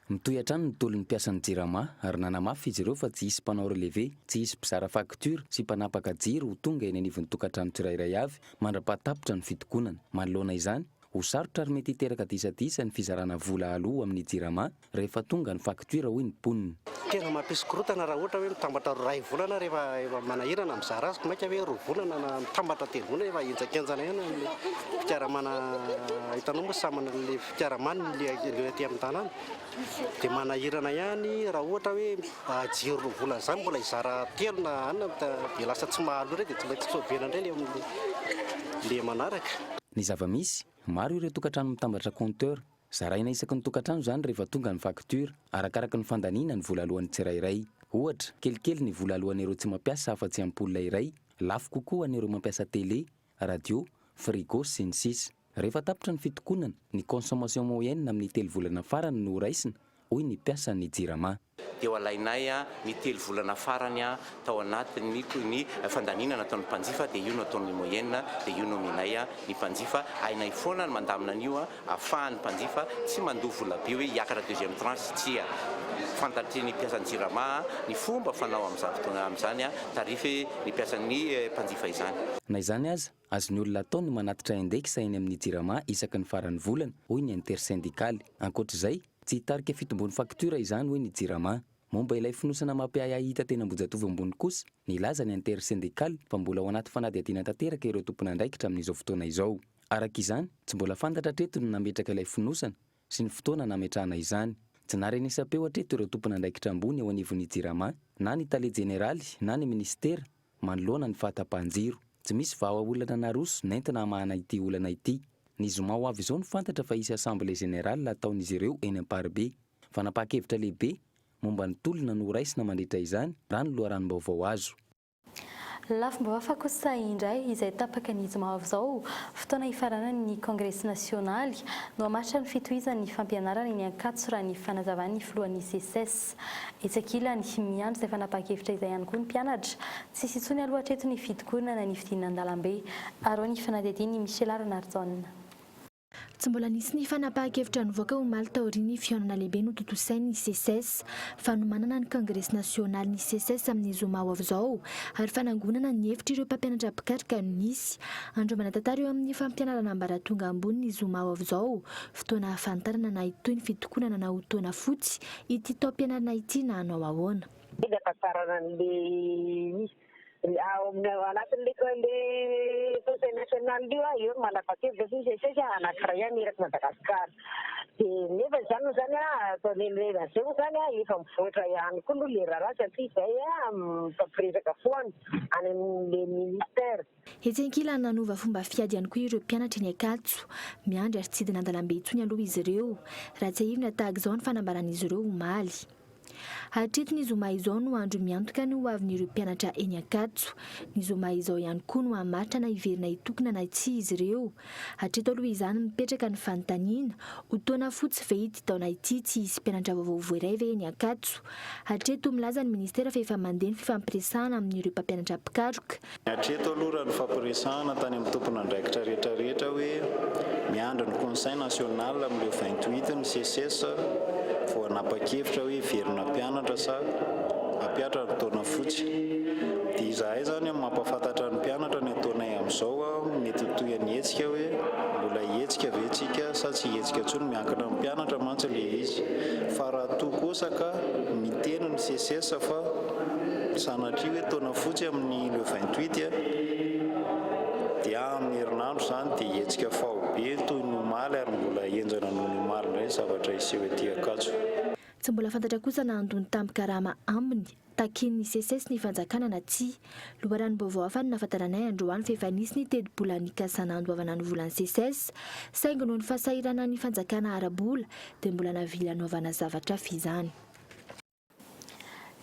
Mitohy hatrany ny tolon'ny mpiasan'ny jirama ary nanamafy izy ireo fa tsy hisy mpanao relevé, tsy hisy mpizara faktura sy mpanapaka jiro ho tonga eny anivon'ny tokantrano tsirairay avy mandra-pahatapotra ny fitokonana. Manoloana izany, ho sarotra ary mety hiteraka disadisa ny fizarana vola aloha amin'ny jirama rehefa tonga ny faktura hoy ny mponina. Tena mampisy korotana raha ohatra hoe mitambatra 2 volana rehefa manahirana mizara azy maika hoe 2 volana na mitambatra 3 volana rehefa enjakenjana ihany amin'ny fiaramana hitanao moa samana le fiaramany le aty amin'ny tanàna dia manahirana ihany raha ohatra hoe jiro 2 volana izany mbola izara 3 na anina dia lasa tsy mahalo re dia tsy maintsy tsovena indray le amin'le manaraka. Ny zava-misy maro ireo tokantrano mitambatra compteur. Zaraina isaky ny tokantrano zany rehefa tonga ny faktura arakaraka ny fandaniana ny vola alohan'ny tsirairay. Ohatra, kelikely ny vola alohan'ireo tsy mampiasa afa-tsy ampola iray, lafo kokoa an'ireo mampiasa télé, radio, frigo sy ny sisa. Rehefa tapitra ny fitokonana, ny consommation moyenne amin'ny 3 volana farany no raisina, hoy ny mpiasan'ny jirama. Dia ho alainay ny 3 volana farany tao anatin'ny ny fandaniana nataon'ny mpanjifa dia io nataon'ny moyenne dia io nomenay ny mpanjifa ainay foana ny mandamina an'io ahafahan'ny mpanjifa tsy mandoa vola be hoe hiakatra deuxième tranche tsy fantatry ny mpiasan'ny jirama ny fomba fanao amin'izany fotoana amin'izany tarify ny mpiasan'ny mpanjifa izany. Na izany aza, azony olona ataony manatitra index eny amin'ny jirama isaky ny farany volana hoy ny intersyndicaly. Ankoatr'izay, tsy hitarika fitombony faktura izany hoy ny jirama. Momba ilay finosana mampiahahita tena Ambohijatovo ambony kosa, nilaza ny intersyndicaly fa mbola ao anaty fanadihadiana tanteraka ireo tompon'andraikitra amin'izao fotoana izao. Araka izany, tsy mbola fantatra hatreto ny nametraka ilay finosana sy ny fotoana nametrahana izany. Tsy narenisam-peo hatreto ireo tompon'andraikitra ambony ao anivon'ny jirama, na ny tale jeneraly na ny ministera manoloana ny fahatapahan-jiro. Tsy misy vahaolana naroso nentina hamahana ity olana ity. Ny zoma ho avy izao ny fantatra fa hisy assemblée générale ataon'izy ireo eny Amparibe. Fanapakevitra lehibe momba ny tolona no raisina mandritra izany raha ny loharanom-baovao azo. Lafim-baovaka kosa indray izay tapaka ny zoma avy izao fotoana hifaranany Congrès nasionaly no hamaritra ny fitohizan'ny fampianarana eny Ankatso raha ny fanazavan'ny filohan'ny CSS. Etsakila ny miandro izay fanapakevitra izay ihany koa ny mpianatra. Tsy misy intsony aloha hatreto ny fitokonana ny fidinana an-dalambe. Ary ny fanadihadian'i Michel Arnardson. Tsy mbola nisy ny fanapahakevitra nivoaka ho maly taorian'ny fihaonana lehibe no totosain'ny CSS fa no manana ny Congrès nasionaly ny CSS amin'ny zoma ho avy izao ary fanangonana ny hevitra ireo mpampianatra pikatrika no nisy. Andro manatantara eo amin'ny fampianarana ambaratonga ambony ny zoma ho avy izao fotoana hafantarana na itoy ny fitokonana na hotoana fotsy ity taom-pianarana ity na hanao ahoana. Anatin'le conseil national io manapakevitra sy CSS anankiray ihany eraky Madagasikara. Dia nefa izany zany ataon'ilay zay zany efa mivoatra ihany koa no le raha satria izay mifampiresaka foana any amin'le ministera. Hetsenkila nanova fomba fiady ihany koa ireo mpianatra eny Ankatso. Miandry ary tsidina an-dalambe intsony aloha izy ireo. Raha tsy ahivina tahaka izao ny fanambaran'izy ireo omaly. Hatreto ny zoma izao no andro miantoka no avin'ireo mpianatra eny Ankatso. Ny zoma izao ihany koa no hamaritra na hiverina hitokona na tsy izy ireo. Hatreto aloha izany mipetraka ny fanontaniana hotoana fotsy ve ity taona ity tsy hisy mpianatra vaovao voiray ve eny Ankatso. Hatreto milaza ny ministera fa efa mandeha ny fifampiresahana amin'ireo mpampianatra pikatroka. Hatreto aloha raha ny fampiresahana tany amin'ny tompon'andraikitra rehetrarehetra hoe miandry ny conseil national amin'ileo 28 ny CSS vao hanapa-kevitra hoe verina mpianatra sa hampiatra ny taona fotsy. Dia izahay zany mampafantatra ny mpianatra ny ataonay amin'izao mety toy ny hetsika hoe mbola hetsika ve tsika sa tsy hetsika intsony miankina amin'ny mpianatra mantsy le izy. Fa raha toa kosa ka miteny ny CSS fa sanatria hoe taona fotsy amin'ny le 28 dia amin'ny herinandro zany dia hetsika faho be toy ny omaly ary mbola enjana noho ny omaly indray zavatra iseho etỳ Ankatso. tsy mbola fantatra kosa na andony tampikarama ambiny takin'ny CSS ny fanjakana na tsy. Loharano baovao hafa ny nafantaranay androany fa efa nisy ny tedi-bola nikasana andoavana ny volan'ny CSS saingy noho ny fasahirana ny fanjakana ara-bola dia mbola navily anaovana zavatra fizany.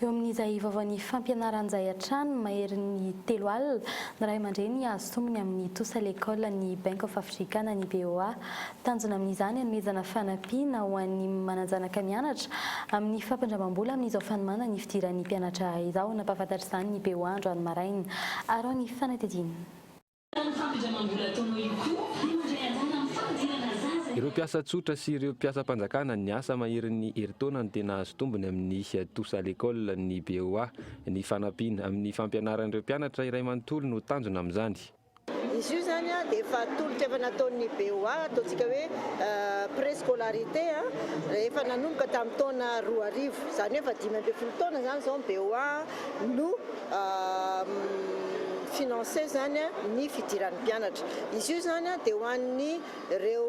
Eo amin'izay vaovaon'ny fampianaran'izay hatrany mahery ny 3 alina ny ray aman-dreny azo tombony amin'ny tosa l'école ny Bank of Africa ny BOA. Tanjona amin'izany hanomezana fanampiana ho an'ny mananjanaka mianatra amin'ny fampandramam-bola amin'izao fanomana ny fidiran'ny mpianatra izao. Nampahafantatra izany ny BOA androany maraina ary ny fanatedina. Ireo mpiasa tsotra sy ireo mpiasa mpanjakana ny asa maherin'ny herintaona no tena azo tombony amin'ny tosa l'école ny BOA. Ny fanampiana amin'ny fampianaran'ireo mpianatra iray manontolo no tanjona amin'izany. Izy io zany dia efa tolotra efa nataon'ny BOA ataontsika hoe préscolarité efa nanomboka tamin'ny taona 2000 zany hoe efa 5 taona zany zao BOA no financé zany ny fidiran'ny mpianatra. Izy io zany dia ho an'ny ireo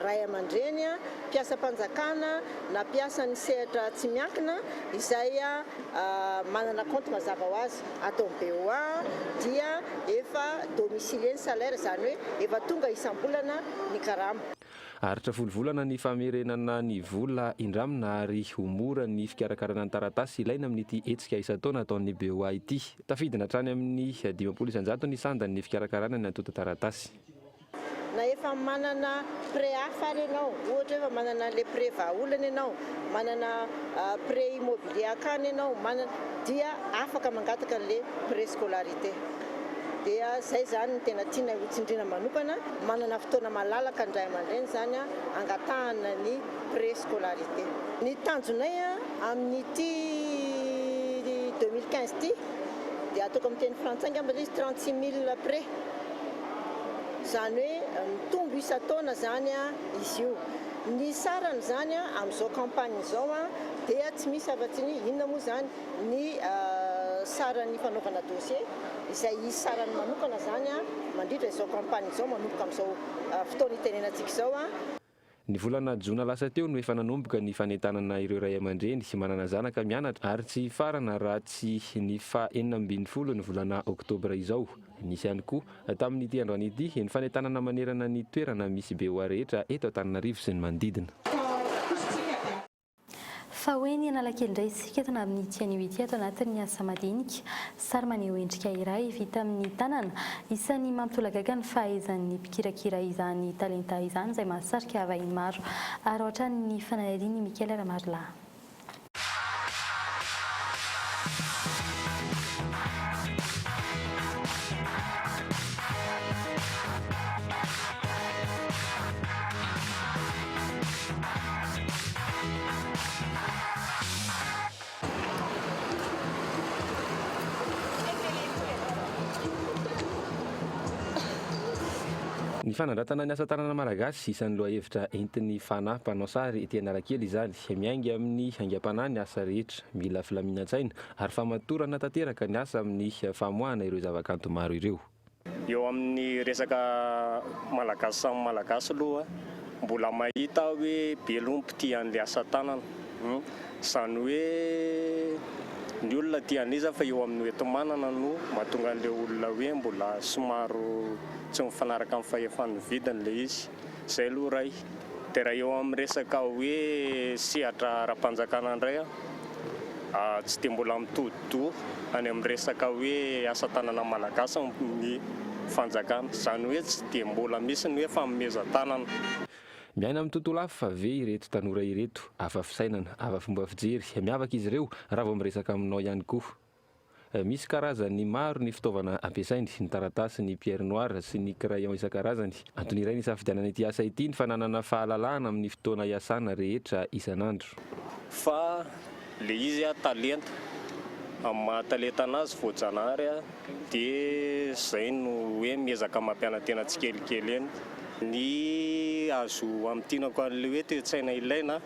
ray aman-dreny mpiasa mpanjakana na mpiasa ny sehatra tsy miankina izay manana compte mazava ho azy ataon'ny BOA dia efa domicilier ny salaire zany hoe efa tonga isam-bolana ny karama. Aritra volvolana ny famerenana ny vola indramina ary ho mora ny fikarakarana ny taratasy ilaina amin'ity hetsika isan-taona ataon'ny BOA ity. Tafidina hatrany amin'ny 500 ny sandan'ny fikarakarana ny antota taratasy. Na efa manana pré hafa ianao, ohatra efa manana le pré vahaolana ianao, manana pré immobilier akany ianao, dia afaka mangataka le préscolarité. Dia zay zany tena tiana hotsindrina manokana, manana fotoana malalaka ny ray aman-dreny zany angatahana ny préscolarité. Ny tanjonay amin'ity 2015 ty dia ataoko amin'ny teny frantsay angamba izy 36 000 pré. Zany hoe mitombo isan-taona zany izy io. Ny sarany zany amin'izao campagne izao dia tsy misy afa-tsy ny inona moa zany ny sarany fanaovana dossier izay izy sarany manokana zany mandritra izao campagne izao manomboka amin'izao fotoana itenenantsika izao. Ny volana jona lasa teo no efa nanomboka ny fanentanana ireo ray aman-dreny sy manana zanaka mianatra ary tsy farana raha tsy ny fa 19 ny volana oktobra izao. Nisy ihany koa tamin'ity androany ity ny fanentanana manerana ny toerana misy BOA rehetra eto Antananarivo sy ny manodidina. Fa hoe ny analakely indray isika tana amin'ny tian'io ity ato anatin'ny asa madinika sary maneho endrika iray vita amin'ny tanana isan'ny mampitolagaga ny fahaizan'ny mpikirakira izany talenta izany izay mahasarika vahiny maro ary ohatra ny fanaliny Mikael Ramarila. Ny fanandratana ny asa tanana malagasy isan'ny lohahevitra entin'ny fanahy mpanao sary ety Analakely izany. Miaingy amin'ny haingam-panahy ny asa rehetra, mila filaminan-tsaina ary famatorana tanteraka ny asa amin'ny famoahana ireo zavakanto maro ireo. Eo amin'ny resaka malagasy samy malagasy aloha mbola mahita hoe belompo tian'le asa tanana. Zany hoe ny olona tian'iza fa eo amin'ny etomanana no mahatonga an'le olona hoe mbola somaro tsy mifanaraka amin'ny fahefan'ny vidiny le izy. Zay aloha ray. Dia raha eo amin'ny resaka hoe sehatra ara-panjakana indray tsy dia mbola mitodi-doha any amin'ny resaka hoe asa tanana malagasy ny fanjakana. Zany hoe tsy dia mbola misy ny hoe fanomezan-tanana. Miaina amin'ny tontolo hafa fa ve ireto tanora ireto, hafa fisainana, hafa fomba fijery, miavaka izy ireo raha vao miresaka aminao ihany koa. Misy karazany maro ny fitaovana ampiasainy, ny taratasy, ny pierre noire sy ny crayon isan-karazany. Antony iray ny safidianana ity asa ity ny fananana fahalalahana amin'ny fotoana iasana rehetra isan'andro. Fa le izy talenta, amin'ny mahatalenta anazy voajanahary dia zay no hoe miezaka mampianatena tsikelikely eny. Ny azo amin'tinako an'le hoe toe-tsaina ilaina,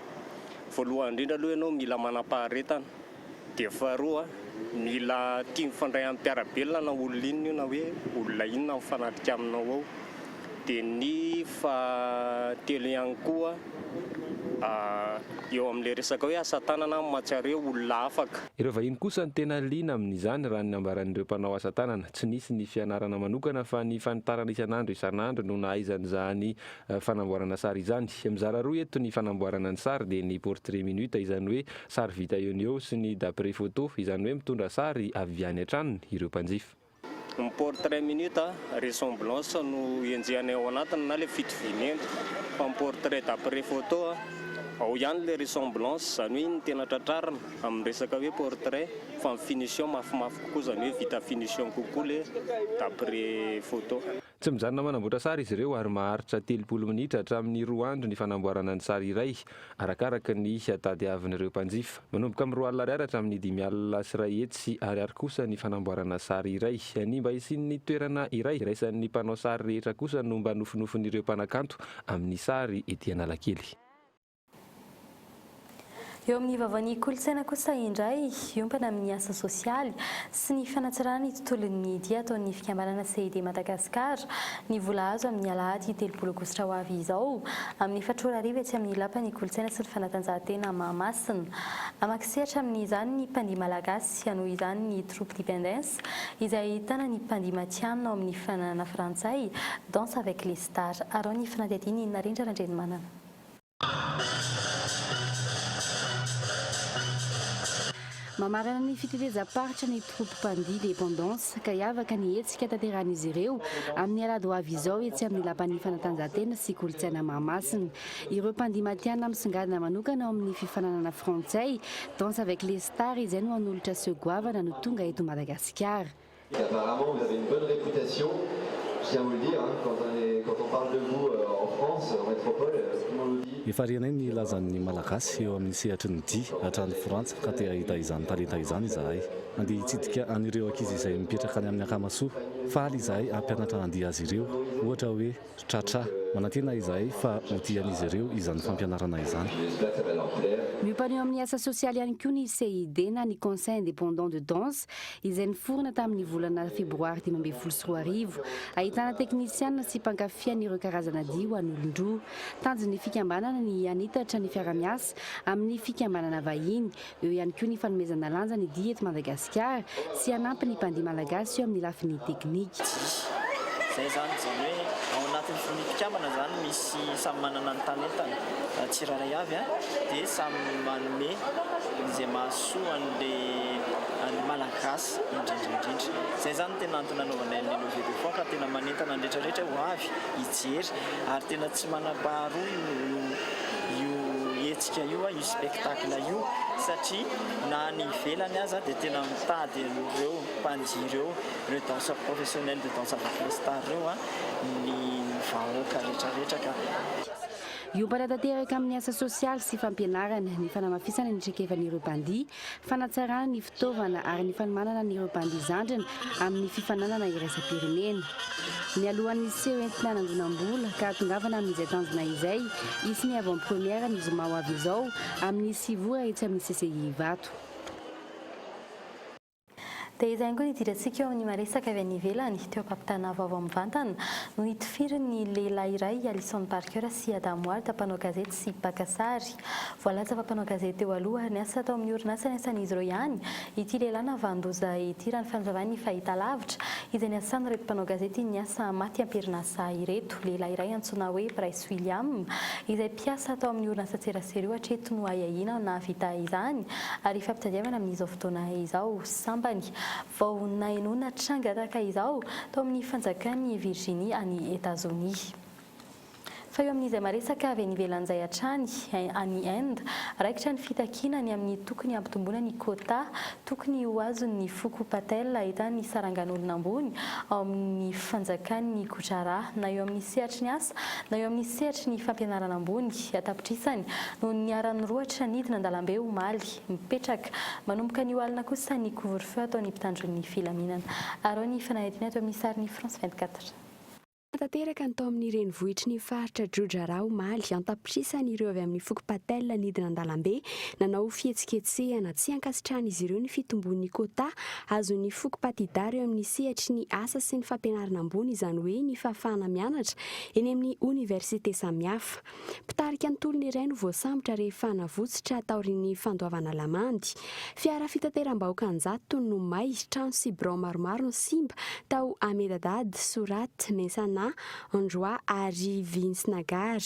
voalohany indrindra aloha ianao mila manam-paharetana, dia faharoa mila tia mifandray amin'ny mpiarabelona na olona inona io na hoe olona inona mifanatrika aminao ao. dia ny fahatelo ihany koa eo amin'ilay resaka hoe asa tanana mahatsiaro hoe olona afaka. Ireo vahiny kosa ny tena liana amin'izany raha ny ambaran'ireo mpanao asa tanana. Tsy nisy ny fianarana manokana fa ny fanitarana isan'andro no nahaizan'izany fanamboarana sary izany. Mizara roa eto ny fanamboarana ny sary dia ny portrait minute izany hoe sary vita eo ny eo sy ny d'après photo izany hoe mitondra sary avy any an-tranony ireo mpanjifa. Ny portrait minute ressemblance no enjehany ao anatiny na ilay fitovineny, fa ny portrait d'après photo ao ihany le ressemblance, zany hoe ny tena tratrarina amin'ny resaka hoe portrait, fa ny finition mafimafy kokoa, zany hoe vita finition kokoa le d'après photo. Tsy mijanona manamboatra sary izy ireo ary maharitra 30 minitra hatramin'ny 2 andro ny fanamboarana ny sary iray arakaraka ny tadiavin'ireo mpanjifa. Manomboka amin'ny 2 alina ariary hatramin'ny 5 alina sy 2 hetsy ariary kosa ny fanamboarana sary iray. Ny mba isian'ny toerana iray iraisan'ny mpanao sary rehetra kosa no mba nofinofin'ireo mpanakanto amin'ny sary ety Analakely. Eo amin'ny vavany kolontsaina kosa indray iompana amin'ny asa sosialy sy ny fanatsarana ny tontolon'ny dia ataon'ny fikambanana CID Madagasikara ny vola azo amin'ny alahady 30 aogositra ho avy izao amin'ny 4 arivo etsy amin'ny lapan'ny kolontsaina sy ny fanatanjahantena Mahamasina. Amakisehatra amin'izany ny mpandihy malagasy anoho izany ny troupe dependance izay ahitana ny mpandihy matianina ao amin'ny fananana frantsay danse avec les stars. Arao ny fanadihadiny Narendra Randrenimanana. Mamarana ny fitatezaparitra ny troupe mpandihy dépendance ka hiavaka ny hetsika tanteran'izy ireo amin'ny alahady ho avy izao etsy amin'ny lapan'ny fanatanjahantena sy kolontsaina Mahamasina. Ireo mpandihy matianina misongadina manokana ao amin'ny fifananana frantsay danse avec les stars izay no hanolotra segoavana no tonga eto Madagasikara. Apparemment vous avez une bonne réputation, je tiens à vous le dire, quand on parle de vous en France, en métropole, tout le monde le dit. Efa rena ny lazan'ny malagasy eo amin'ny sehatry ny dia hatrany Frantsa ka te ahita izany talenta izany izahay. Andeha hitsidika an'ireo ankizy izay mipetraka any amin'ny akamasoa. Faly izahay ampianatra andiha azy ireo, ohatra hoe tratra manantena izahay fa hotian'izy ireo izany fampianarana izany. Miompany amin'ny asa sosialy ihany koa ny CID na ny conseil indépendant de danse izay niforona tamin'ny volana febroary 2024. Ahitana teknisiana sy mpankafian'ireo karazana dia ho an'olon-droa. Tanjon'ny fikambanana ny anitatra ny fiara-miasa amin'ny fikambanana vahiny. Eo ihany koa ny fanomezana lanja ny dia eto Madagasikara sy hanampy ny mpandihy malagasy eo amin'ny lafiny teknika. Zay zany hoe ao anatin'ny mpikambana zany misy samy manana ny talentany tsiraray avy dia samy manome izay mahasoa an'ilay malagasy indrindra. Zay zany tena antony anaovanay ny levée de fonds ka tena manentana ny rehetrarehetra ho avy hijery ary tena tsy manam-paharoa io hetsika io spectacle io satria na ny ivelany aza dia tena mitady ireo mpandihy ireo danseurs professionnels de danse avec les stars ireo ny vahoaka rehetrarehetra ka. Iompana tanteraka amin'ny asa sosialy sy fampianarana ny fanamafisana ny traikefan'ireo mpandihy, fanatsarana ny fitaovana ary ny fanomanana n'ireo mpandihy zandrina amin'ny fifananana iraisam-pirenena. Mialohan'ny seho entina nangonam-bola ka tongavana amin'izay tanjona izay isy ny avant-première ny zoma ho avy izao amin'ny 6 vora etsy amin'ny CCI Ivato. Dia izay koa ny dirantsika eo amin'ny maresaka avy any ivelany teo ampampitana vaovao mivantana no nitofirin'ny lehilahy iray Alisson Parker sy Adamoary mpanao gazety sy mpakasary. Voalaza fa mpanao gazety teo aloha ny asa tao amin'ny orinasa ny asan'izy ireo ihany ity lehilahy navandoza ity raha ny fanazavany ny fahitalavitra izay ny asany reto mpanao gazety ny asa maty amperinasa ireto. Lehilahy iray antsoina hoe Bryce William izay mpiasa tao amin'ny orinasa tserasera io hatreto no ahahina na vita izany ary fampitadiavana amin'izao fotoana izao sambany vao nainona tranga tahaka izao tao amin'ny fanjakan'ny Virginie any États-Unis. Fa eo amin'izay maresaka avy any ivelan'izay hatrany any Inde raikitra ny fitakiana ny amin'ny tokony ampitomboana ny quota tokony ho azon'ny Fuku Patel ahitany sarangan'olona ambony ao amin'ny fanjakan'ny Gujarat na eo amin'ny sehatry ny asa na eo amin'ny sehatry ny fampianarana ambony atapitrisany no niaran'ny roatra nidina an-dalambe omaly mipetraka manomboka ny oalina kosa ny couvre-feu ataon'ny mpitandron'ny filaminana. Arao ny fanahidina eto amin'ny sarin'ny France 24. fantateraka ny tao amin'ny renivohitry ny faritra Jojara Omaly antapitrisany ireo avy amin'ny fokopatel nidina an-dalambe nanao fihetsiketsehana tsy ankasitrahana izy ireo ny fitombon'ny kota azon'ny fokopatidary eo amin'ny sehatry ny asa sy ny fampianarana ambony izany hoe ny fahafahana mianatra eny amin'ny université samihafa. Mpitarika ny tolona iray no voasambotra rehefa navotsitra taorian'ny fandoavana lamandy. Fiara fitateram-bahoaka anjato no may trano sy birao maromaro ny simba tao Amedadad, Surat, Mensana, Androa ary Vinsnagar.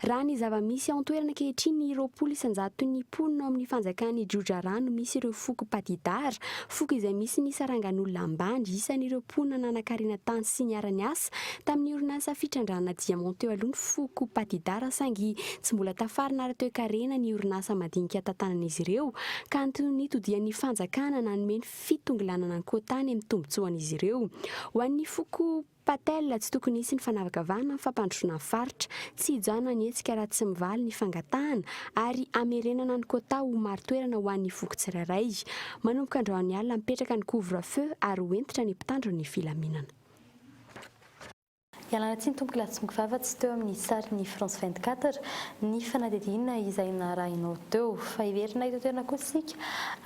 Raha ny zava-misy ao an-toerana ankehitriny ny 20 ny mponina ao amin'ny fanjakany Jojara no misy ireo foko patidara, foko izay misy ny sarangan'olona ambany isan'ireo mponina nanan-karena tany sy niara-ny asa tamin'ny orinasa fitrandrana diamant teo aloha ny foko patidara saingy tsy mbola tafarina ara-toe-karena ny orinasa madinika tantanan'izy ireo ka antony todian'ny fanjakana nanome ny fitonglanana ny kotany amin'ny tombotsoan'izy ireo. Ho an'ny foko Patel tsy tokony hisy ny fanavakavahana fampandrosoana faritra, tsy hijanona ny hetsika raha tsy mivaly ny fangatahana ary amerenana ny kota ho maro toerana ho an'ny foko tsirairay. Manomboka androany alina mipetraka ny couvre-feu ary hoentitra ny mpitandro ny filaminana. Ialana tsiny tomboky latsongo vava tsy teo amin'ny sary ny France 24 ny fanadidina izay narahinao teo fa iverina ito toerana koa sika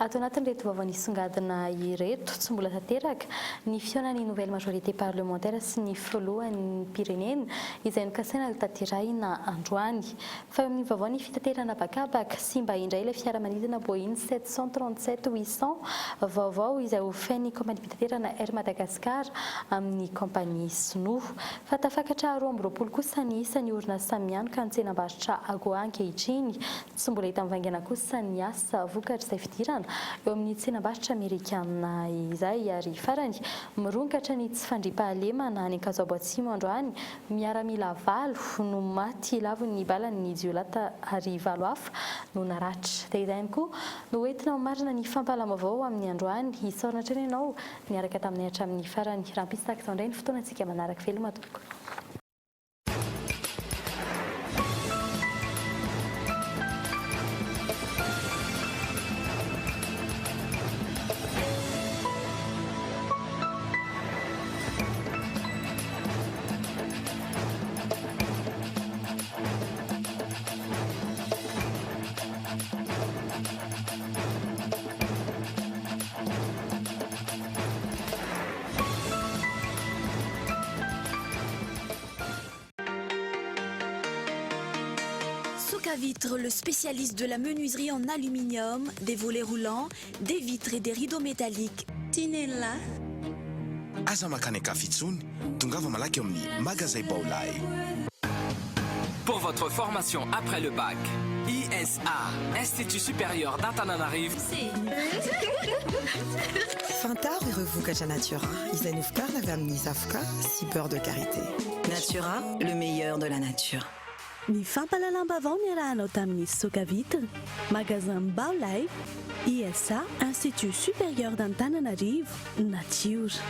ato anatin'ny reto vaovao nisongadina ireto tsy mbola tanteraka ny fionan'ny nouvelle majorité parlementaire sy ny filohan'ny Pyrénées izay nokasaina taterahina androany fa eo amin'ny vaovao ny fitaterana bakabaka sy mba indray ilay fiaramanidina Boeing 737-800 vaovao izay ofen'ny kompania fitaterana Air Madagascar amin'ny kompania Sinoa. Fatafakatra 20 kosa ny isan'ny orinasa mianika ny tsenam-barotra Agoa ankehitriny tsy mbola hita mivaingana kosa ny asa vokatra izay fidirana eo amin'ny tsenam-barotra Amerikana izay ary farany mironkatra ny tsy fandriam-pahalemana any Ankazo Atsimo androany miaramila 7 no maty lavon'ny balan'ny jiolata ary 7 hafa no naratra. Dia izany koa no entina marina ny fampalamavao amin'ny androany hisaorana hatrany ianao niaraka taminay hatramin'ny farany rampisy tahaka izao indray ny fotoanantsika manaraka veloma tompoko. Vitre, le spécialiste de la menuiserie en aluminium, des volets roulants, des vitres et des rideaux métalliques. Tinella. Aza makany kafitsony, tongava malaky amin'ny magasin Baolay. Pour votre formation après le bac, ISA, Institut supérieur d'Antananarivo. Fantar vokatra Natura, izay novokarina avy amin'ny zavoka sy beurre de karité. Natura, le meilleur de la nature. Ny fampalalam-bavao niarahanao tamin'ny Soka Vitre, magasin Baolay, ISA, Institut supérieur d'Antananarivo, Nature.